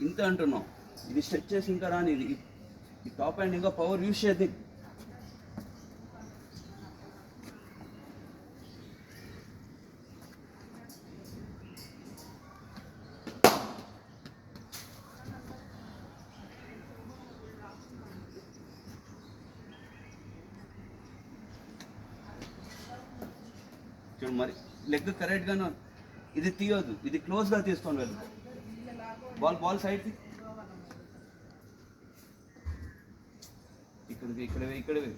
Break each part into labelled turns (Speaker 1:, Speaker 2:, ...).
Speaker 1: ఇంత అంటున్నావు. ఇది స్ట్రెచ్ చేసి ఇంకా రాని, ఇది ఈ టాప్ హ్యాండ్ ఇంకా పవర్ యూజ్ చేయద్ది. చూడు మరి లెగ్ కరెక్ట్గానే ఇది తీయొద్దు, ఇది క్లోజ్గా తీసుకొని వెళ్ళు. బాల్ సైడ్ ఇక్కడవే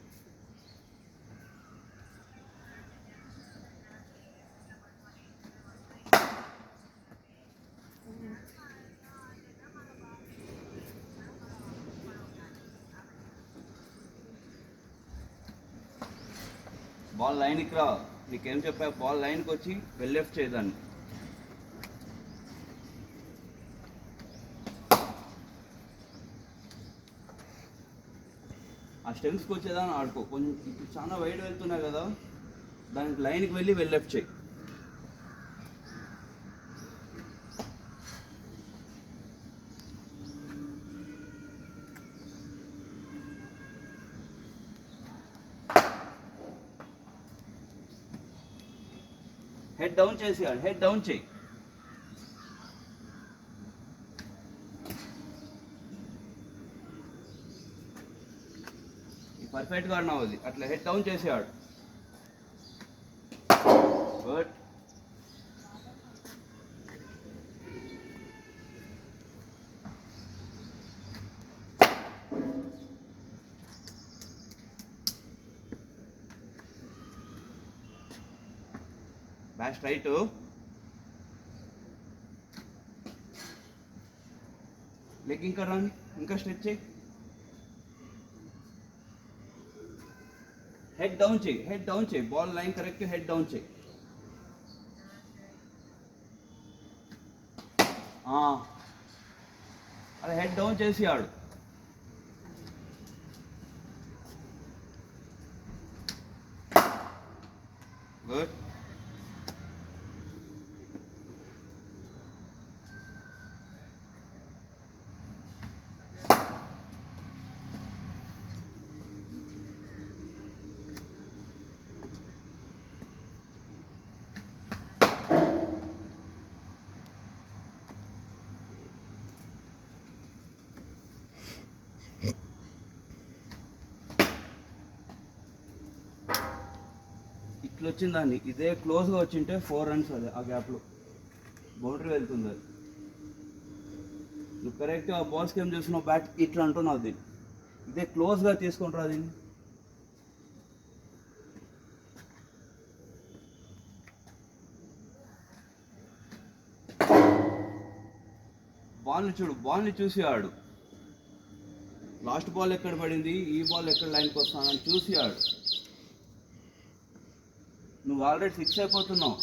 Speaker 1: బాల్ లైన్కి రా. నీకేం చెప్పా, బాల్ లైన్కి వచ్చి లెఫ్ట్ చేయదాన్ని. ఆ స్టెమ్స్కి వచ్చేదాన్ని ఆడుకో. కొంచెం ఇప్పుడు చాలా వైడ్ వెళ్తున్నాయి కదా, దానికి లైన్కి వెళ్ళి లెఫ్ట్ చేయి. హెడ్ డౌన్ చేసి హెడ్ డౌన్ చేయి. పర్ఫెక్ట్గా ఆడినావు అది. అట్లా హెడ్ డౌన్ చేసి ఆడు. గుడ్. Back straight. లెగ్ ఇంకా రాని, ఇంకా స్ట్రెచ్ చేయి. హెడ్ డౌన్ చేయి. Ball line correct, head down చేయి. అదే హెడ్ డౌన్ చేసి ఆడు. గుడ్. ఇట్లా వచ్చిందాన్ని, ఇదే క్లోజ్గా వచ్చింటే 4 runs. అది ఆ గ్యాప్లో బౌండరీ వెళ్తుంది. అది నువ్వు కరెక్ట్గా ఆ బాల్స్కి ఏం చేస్తున్నావు, బ్యాట్ ఇట్లా అంటున్నావు. దీన్ని ఇదే క్లోజ్గా తీసుకుంటారా దీన్ని. బాల్ని చూసి ఆడు. లాస్ట్ బాల్ ఎక్కడ పడింది, ఈ బాల్ ఎక్కడ లైన్కి వస్తానని చూసి ఆడు. నువ్వు ఆల్రెడీ ఫిక్స్ అయిపోతున్నావు.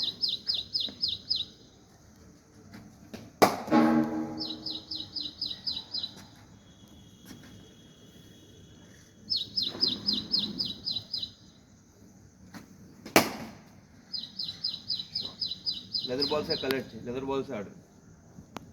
Speaker 1: లెదర్ బాల్సే కలెక్ట్ చేయి, లెదర్ బాల్సే ఆడు.